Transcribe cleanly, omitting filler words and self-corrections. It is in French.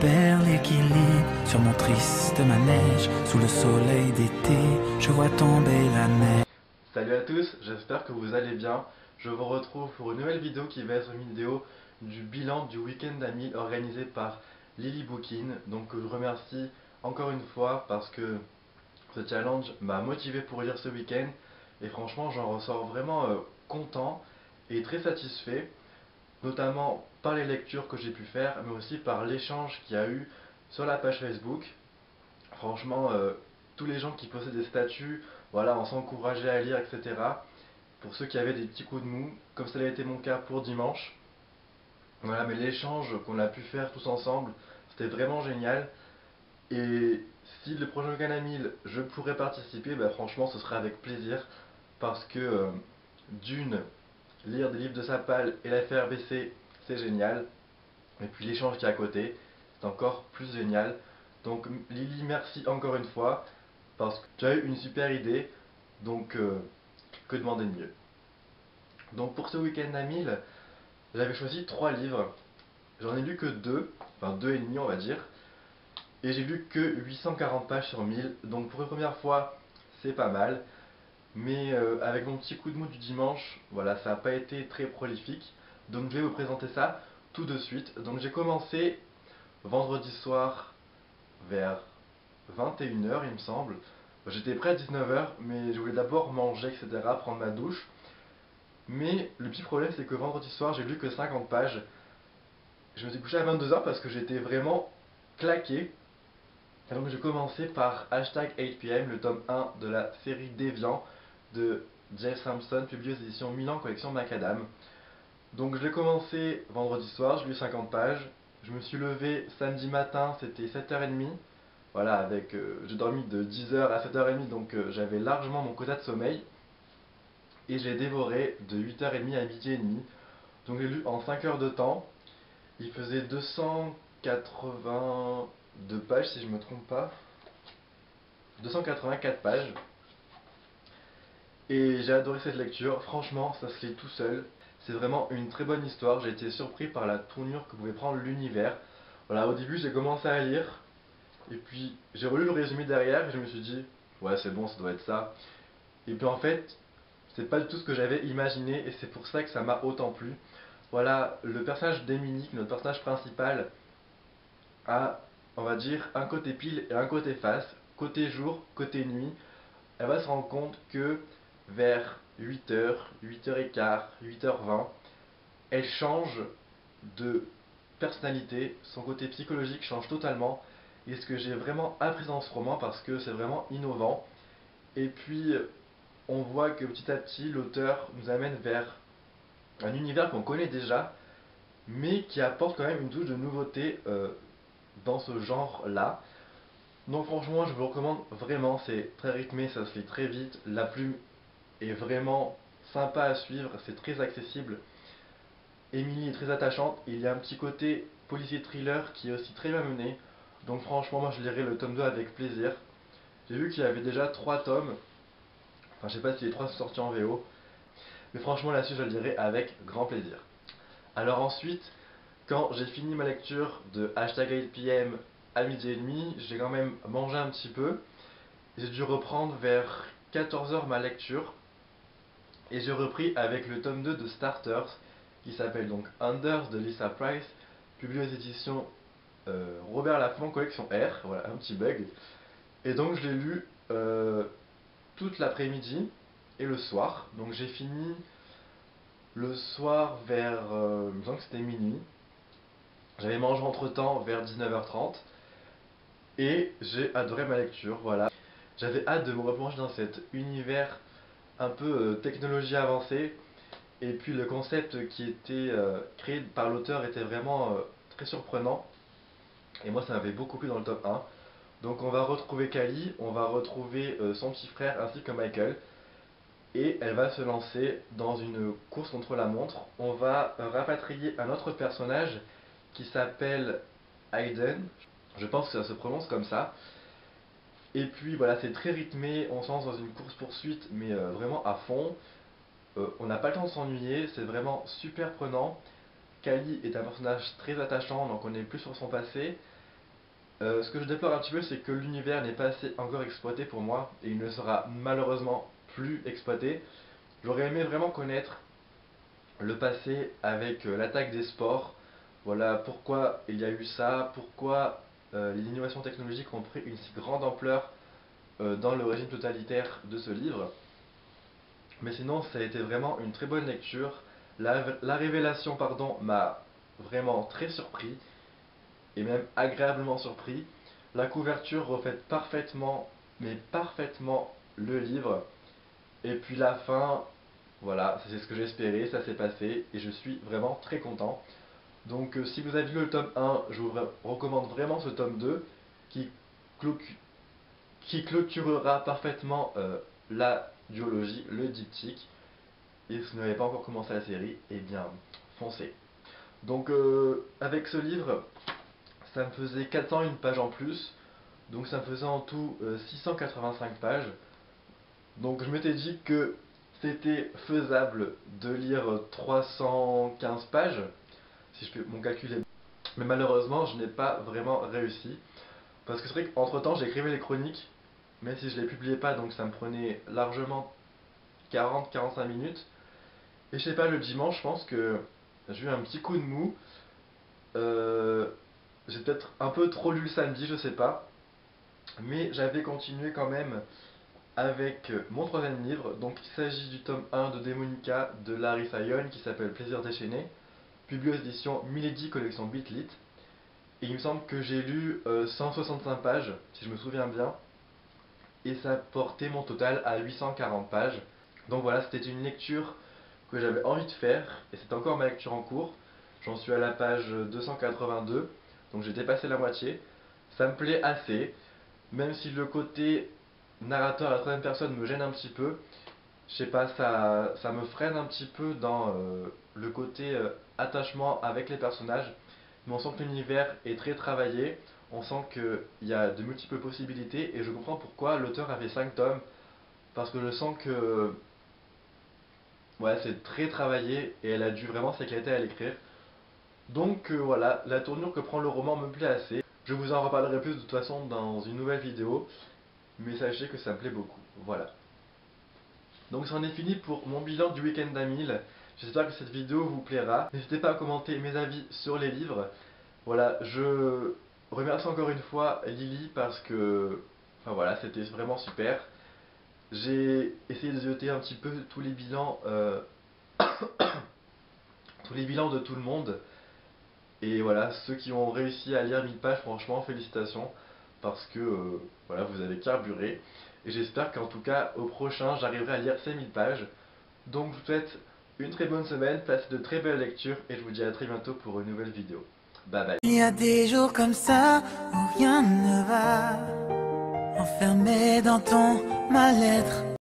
perds l'équilibre sur mon triste manège. Sous le soleil d'été, je vois tomber la neige. Salut à tous, j'espère que vous allez bien. Je vous retrouve pour une nouvelle vidéo qui va être une vidéo du bilan du week-end à 1000 organisé par Lily Bookin. Donc je remercie encore une fois parce que ce challenge m'a motivé pour lire ce week-end. Et franchement j'en ressors vraiment content et très satisfait. Notamment par les lectures que j'ai pu faire, mais aussi par l'échange qu'il y a eu sur la page Facebook. Franchement, tous les gens qui postaient des statuts, voilà, on s'encourageait à lire, etc. Pour ceux qui avaient des petits coups de mou, comme ça a été mon cas pour dimanche. Voilà, mais l'échange qu'on a pu faire tous ensemble, c'était vraiment génial. Et si le prochain week-end à 1000, je pourrais participer, bah franchement, ce sera avec plaisir. Parce que, d'une, lire des livres de Sapal et la faire baisser, c'est génial. Et puis l'échange qui est à côté, c'est encore plus génial. Donc Lily, merci encore une fois, parce que tu as eu une super idée, donc que demander de mieux. Donc pour ce week-end à 1000, j'avais choisi 3 livres. J'en ai lu que 2, enfin 2 et demi on va dire. Et j'ai lu que 840 pages sur 1000, donc pour une première fois, c'est pas mal. Mais avec mon petit coup de mou du dimanche, voilà, ça n'a pas été très prolifique. Donc je vais vous présenter ça tout de suite. Donc j'ai commencé vendredi soir vers 21 h il me semble. J'étais prêt à 19 h, mais je voulais d'abord manger, etc., prendre ma douche. Mais le petit problème, c'est que vendredi soir, j'ai lu que 50 pages. Je me suis couché à 22 h parce que j'étais vraiment claqué. Et donc j'ai commencé par hashtag 8pm, le tome 1 de la série Déviant de Jeff Sampson, publié aux éditions Milan, collection Macadam. Donc je l'ai commencé vendredi soir, j'ai lu 50 pages. Je me suis levé samedi matin, c'était 7h30. Voilà, j'ai dormi de 10 h à 7h30, donc j'avais largement mon quota de sommeil. Et j'ai dévoré de 8h30 à midi et demi. Donc j'ai lu en 5 heures de temps. Il faisait 282 pages si je ne me trompe pas. 284 pages. Et j'ai adoré cette lecture. Franchement, ça se lit tout seul. C'est vraiment une très bonne histoire. J'ai été surpris par la tournure que pouvait prendre l'univers. Voilà, au début j'ai commencé à lire. Et puis j'ai relu le résumé derrière et je me suis dit, ouais c'est bon, ça doit être ça. Et puis en fait, c'est pas du tout ce que j'avais imaginé et c'est pour ça que ça m'a autant plu. Voilà, le personnage d'Emily, notre personnage principal, a, on va dire, un côté pile et un côté face, côté jour, côté nuit. Elle va se rendre compte que vers 8 h, 8h15, 8h20, elle change de personnalité, son côté psychologique change totalement. Et ce que j'ai vraiment appris dans ce roman, parce que c'est vraiment innovant. Et puis, on voit que petit à petit, l'auteur nous amène vers un univers qu'on connaît déjà, mais qui apporte quand même une touche de nouveauté dans ce genre-là. Donc franchement, je vous recommande vraiment, c'est très rythmé, ça se lit très vite, la plume est vraiment sympa à suivre, c'est très accessible. Emily est très attachante, et il y a un petit côté policier thriller qui est aussi très bien mené. Donc franchement, moi je lirai le tome 2 avec plaisir. J'ai vu qu'il y avait déjà 3 tomes, enfin je sais pas si les 3 sont sortis en VO, mais franchement là-dessus je le lirai avec grand plaisir. Alors ensuite, quand j'ai fini ma lecture de hashtag 8pm à midi et demi, j'ai quand même mangé un petit peu. J'ai dû reprendre vers 14 h ma lecture. Et j'ai repris avec le tome 2 de Starters, qui s'appelle donc Anders de Lisa Price, publié aux éditions Robert Laffont, collection R. Voilà, un petit bug. Et donc je l'ai lu toute l'après-midi et le soir. Donc j'ai fini le soir vers, il me semble que c'était minuit. J'avais mangé entre temps vers 19h30 et j'ai adoré ma lecture. Voilà. J'avais hâte de me replonger dans cet univers un peu technologie avancée. Et puis le concept qui était créé par l'auteur était vraiment très surprenant. Et moi ça m'avait beaucoup plu dans le top 1. Donc on va retrouver Kali, on va retrouver son petit frère ainsi que Michael. Et elle va se lancer dans une course contre la montre. On va rapatrier un autre personnage qui s'appelle Hayden. Je pense que ça se prononce comme ça. Et puis voilà, c'est très rythmé, on se lance dans une course-poursuite, mais vraiment à fond. On n'a pas le temps de s'ennuyer, c'est vraiment super prenant. Kali est un personnage très attachant, on en connaît plus sur son passé. Et Ce que je déplore un petit peu, c'est que l'univers n'est pas assez encore exploité pour moi, et il ne sera malheureusement plus exploité. J'aurais aimé vraiment connaître le passé avec l'attaque des sports. Voilà pourquoi il y a eu ça, pourquoi les innovations technologiques ont pris une si grande ampleur dans le régime totalitaire de ce livre. Mais sinon, ça a été vraiment une très bonne lecture. La révélation, pardon, m'a vraiment très surpris, et même agréablement surpris. La couverture reflète parfaitement, mais parfaitement le livre. Et puis la fin, voilà, c'est ce que j'espérais, ça s'est passé, et je suis vraiment très content. Donc si vous avez lu le tome 1, je vous recommande vraiment ce tome 2 qui, qui clôturera parfaitement la duologie, le diptyque. Et si vous n'avez pas encore commencé la série, eh bien foncez. Donc avec ce livre, ça me faisait 401 pages en plus, donc ça me faisait en tout 685 pages. Donc je m'étais dit que c'était faisable de lire 315 pages, si je fais mon calcul est bon. Mais malheureusement, je n'ai pas vraiment réussi. Parce que c'est vrai qu'entre temps, j'écrivais les chroniques, même si je ne les publiais pas, donc ça me prenait largement 40-45 minutes. Et je sais pas, le dimanche, je pense que j'ai eu un petit coup de mou. Euh, j'ai peut-être un peu trop lu le samedi, je sais pas. Mais j'avais continué quand même avec mon troisième livre. Donc il s'agit du tome 1 de Démonica de Larry Fayon qui s'appelle Plaisir déchaîné, publié aux éditions Milady Collection Bitlit. Et il me semble que j'ai lu 165 pages, si je me souviens bien. Et ça portait mon total à 840 pages. Donc voilà, c'était une lecture que j'avais envie de faire, et c'est encore ma lecture en cours. J'en suis à la page 282, donc j'ai dépassé la moitié. Ça me plaît assez, même si le côté narrateur à la troisième personne me gêne un petit peu. Je sais pas, ça me freine un petit peu dans le côté attachement avec les personnages. Mais on sent que l'univers est très travaillé, on sent qu'il y a de multiples possibilités, et je comprends pourquoi l'auteur a fait 5 tomes, parce que je sens que ouais, c'est très travaillé, et elle a dû vraiment s'éclater à l'écrire. Donc voilà, la tournure que prend le roman me plaît assez. Je vous en reparlerai plus de toute façon dans une nouvelle vidéo, mais sachez que ça me plaît beaucoup. Voilà. Donc c'en est fini pour mon bilan du week-end d'Amil. J'espère que cette vidéo vous plaira. N'hésitez pas à commenter mes avis sur les livres. Voilà, je remercie encore une fois Lily parce que, enfin voilà, c'était vraiment super. J'ai essayé de jeter un petit peu tous les bilans, tous les bilans de tout le monde. Et voilà, ceux qui ont réussi à lire 1000 pages, franchement, félicitations. Parce que, voilà, vous avez carburé. Et j'espère qu'en tout cas, au prochain, j'arriverai à lire ces 1000 pages. Donc je vous souhaite une très bonne semaine, passez de très belles lectures, et je vous dis à très bientôt pour une nouvelle vidéo. Bye bye. Il y a des jours comme ça où rien ne va, enfermé dans ton mal-être.